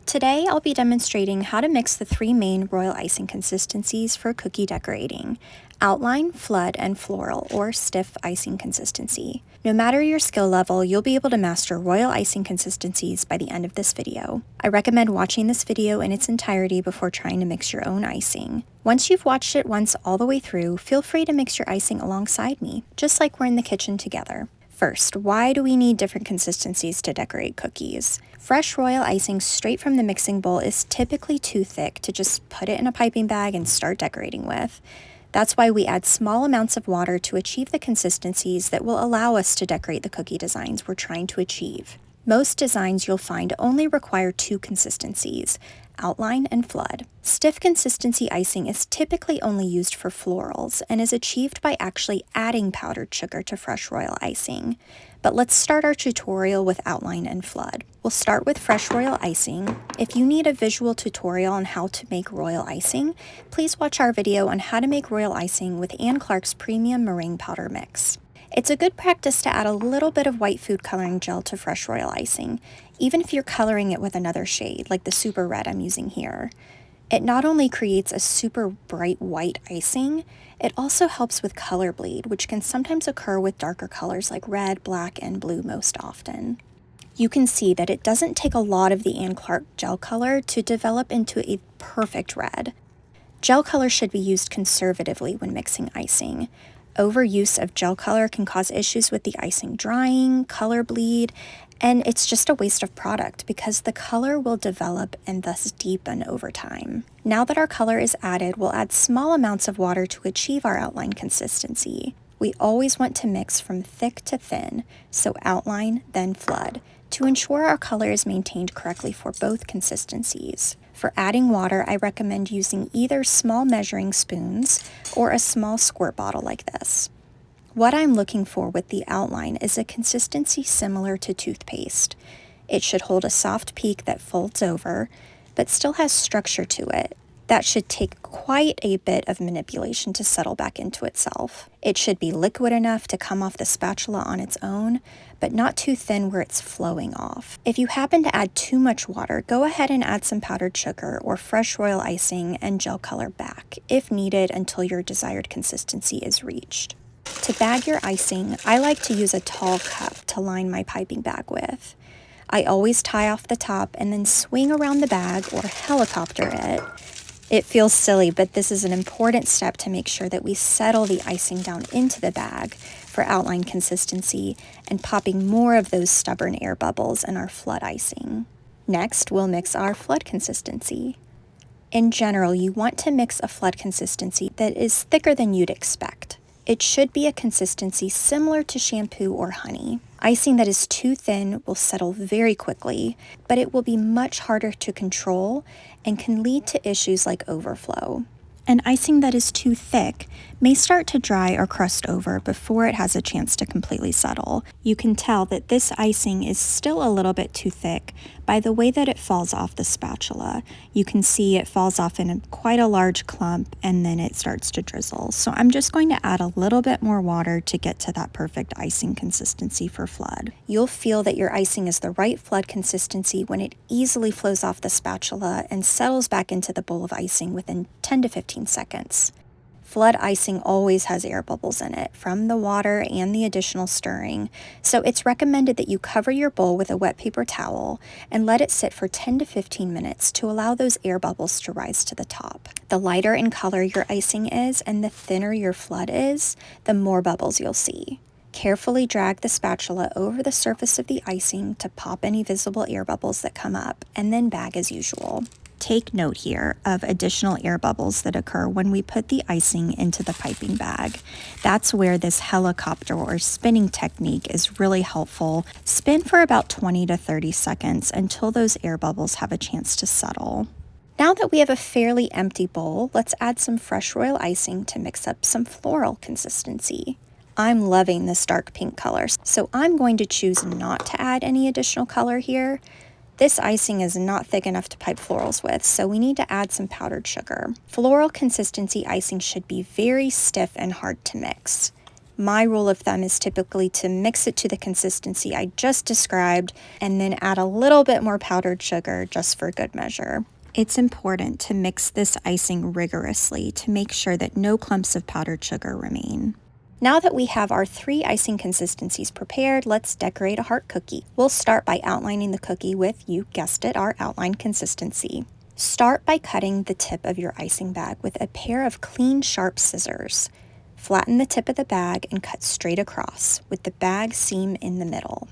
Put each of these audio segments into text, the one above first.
Today, I'll be demonstrating how to mix the three main royal icing consistencies for cookie decorating: outline, flood, and floral, or stiff icing consistency. No matter your skill level, you'll be able to master royal icing consistencies by the end of this video. I recommend watching this video in its entirety before trying to mix your own icing. Once you've watched it once all the way through, feel free to mix your icing alongside me, just like we're in the kitchen together. First, why do we need different consistencies to decorate cookies? Fresh royal icing straight from the mixing bowl is typically too thick to just put it in a piping bag and start decorating with. That's why we add small amounts of water to achieve the consistencies that will allow us to decorate the cookie designs we're trying to achieve. Most designs you'll find only require two consistencies: outline and flood. Stiff consistency icing is typically only used for florals and is achieved by actually adding powdered sugar to fresh royal icing. But let's start our tutorial with outline and flood. We'll start with fresh royal icing. If you need a visual tutorial on how to make royal icing, please watch our video on how to make royal icing with Anne Clark's premium meringue powder mix. It's a good practice to add a little bit of white food coloring gel to fresh royal icing, even if you're coloring it with another shade, like the super red I'm using here. It not only creates a super bright white icing, it also helps with color bleed, which can sometimes occur with darker colors like red, black, and blue most often. You can see that it doesn't take a lot of the Anne Clark gel color to develop into a perfect red. Gel color should be used conservatively when mixing icing. Overuse of gel color can cause issues with the icing drying, color bleed, and it's just a waste of product because the color will develop and thus deepen over time. Now that our color is added, we'll add small amounts of water to achieve our outline consistency. We always want to mix from thick to thin, so outline, then flood, to ensure our color is maintained correctly for both consistencies. For adding water, I recommend using either small measuring spoons or a small squirt bottle like this. What I'm looking for with the outline is a consistency similar to toothpaste. It should hold a soft peak that folds over, but still has structure to it. That should take quite a bit of manipulation to settle back into itself. It should be liquid enough to come off the spatula on its own, but not too thin where it's flowing off. If you happen to add too much water, go ahead and add some powdered sugar or fresh royal icing and gel color back, if needed, until your desired consistency is reached. To bag your icing, I like to use a tall cup to line my piping bag with. I always tie off the top and then swing around the bag or helicopter it. It feels silly, but this is an important step to make sure that we settle the icing down into the bag for outline consistency and popping more of those stubborn air bubbles in our flood icing. Next, we'll mix our flood consistency. In general, you want to mix a flood consistency that is thicker than you'd expect. It should be a consistency similar to shampoo or honey. Icing that is too thin will settle very quickly, but it will be much harder to control and can lead to issues like overflow. And icing that is too thick may start to dry or crust over before it has a chance to completely settle. You can tell that this icing is still a little bit too thick by the way that it falls off the spatula. You can see it falls off in quite a large clump and then it starts to drizzle. So I'm just going to add a little bit more water to get to that perfect icing consistency for flood. You'll feel that your icing is the right flood consistency when it easily flows off the spatula and settles back into the bowl of icing within 10 to 15 seconds. Flood icing always has air bubbles in it from the water and the additional stirring, so it's recommended that you cover your bowl with a wet paper towel and let it sit for 10 to 15 minutes to allow those air bubbles to rise to the top. The lighter in color your icing is and the thinner your flood is, the more bubbles you'll see. Carefully drag the spatula over the surface of the icing to pop any visible air bubbles that come up, and then bag as usual. Take note here of additional air bubbles that occur when we put the icing into the piping bag. That's where this helicopter or spinning technique is really helpful. Spin for about 20 to 30 seconds until those air bubbles have a chance to settle. Now that we have a fairly empty bowl, let's add some fresh royal icing to mix up some floral consistency. I'm loving this dark pink color, so I'm going to choose not to add any additional color here. This icing is not thick enough to pipe florals with, so we need to add some powdered sugar. Floral consistency icing should be very stiff and hard to mix. My rule of thumb is typically to mix it to the consistency I just described and then add a little bit more powdered sugar just for good measure. It's important to mix this icing rigorously to make sure that no clumps of powdered sugar remain. Now that we have our 3 icing consistencies prepared, let's decorate a heart cookie. We'll start by outlining the cookie with, you guessed it, our outline consistency. Start by cutting the tip of your icing bag with a pair of clean, sharp scissors. Flatten the tip of the bag and cut straight across, with the bag seam in the middle.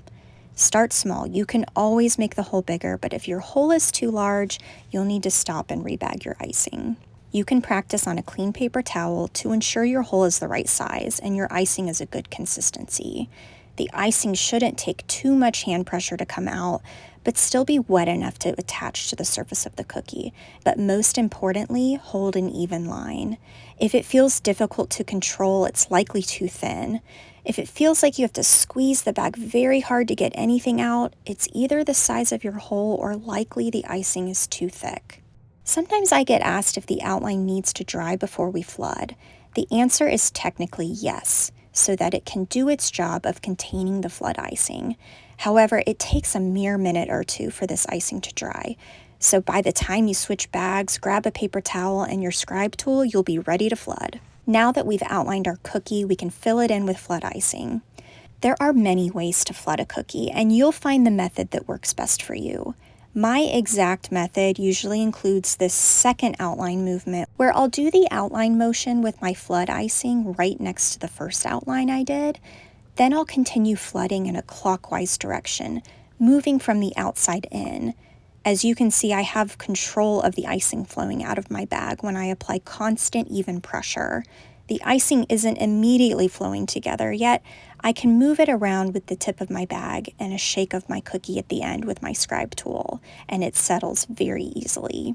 Start small. You can always make the hole bigger, but if your hole is too large, you'll need to stop and rebag your icing. You can practice on a clean paper towel to ensure your hole is the right size and your icing is a good consistency. The icing shouldn't take too much hand pressure to come out, but still be wet enough to attach to the surface of the cookie. But most importantly, hold an even line. If it feels difficult to control, it's likely too thin. If it feels like you have to squeeze the bag very hard to get anything out, it's either the size of your hole or likely the icing is too thick. Sometimes I get asked if the outline needs to dry before we flood. The answer is technically yes, so that it can do its job of containing the flood icing. However, it takes a mere minute or two for this icing to dry. So by the time you switch bags, grab a paper towel and your scribe tool, you'll be ready to flood. Now that we've outlined our cookie, we can fill it in with flood icing. There are many ways to flood a cookie, and you'll find the method that works best for you. My exact method usually includes this second outline movement where I'll do the outline motion with my flood icing right next to the first outline I did. Then I'll continue flooding in a clockwise direction, moving from the outside in. As you can see, I have control of the icing flowing out of my bag when I apply constant, even pressure. The icing isn't immediately flowing together, yet I can move it around with the tip of my bag and a shake of my cookie at the end with my scribe tool, and it settles very easily.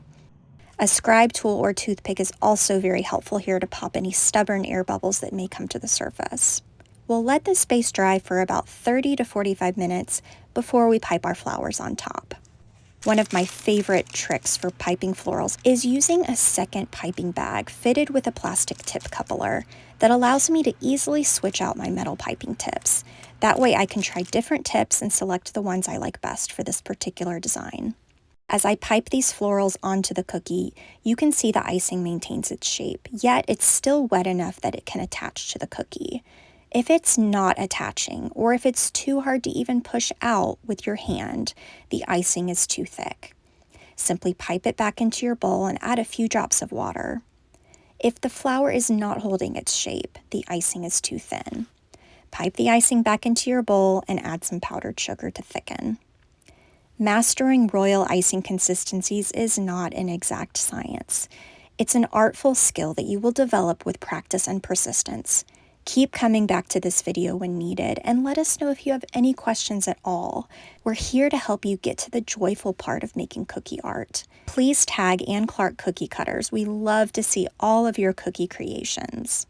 A scribe tool or toothpick is also very helpful here to pop any stubborn air bubbles that may come to the surface. We'll let this base dry for about 30 to 45 minutes before we pipe our flowers on top. One of my favorite tricks for piping florals is using a second piping bag fitted with a plastic tip coupler that allows me to easily switch out my metal piping tips. That way I can try different tips and select the ones I like best for this particular design. As I pipe these florals onto the cookie, you can see the icing maintains its shape, yet it's still wet enough that it can attach to the cookie. If it's not attaching, or if it's too hard to even push out with your hand, the icing is too thick. Simply pipe it back into your bowl and add a few drops of water. If the flower is not holding its shape, the icing is too thin. Pipe the icing back into your bowl and add some powdered sugar to thicken. Mastering royal icing consistencies is not an exact science. It's an artful skill that you will develop with practice and persistence. Keep coming back to this video when needed and let us know if you have any questions at all. We're here to help you get to the joyful part of making cookie art. Please tag Ann Clark Cookie Cutters. We love to see all of your cookie creations.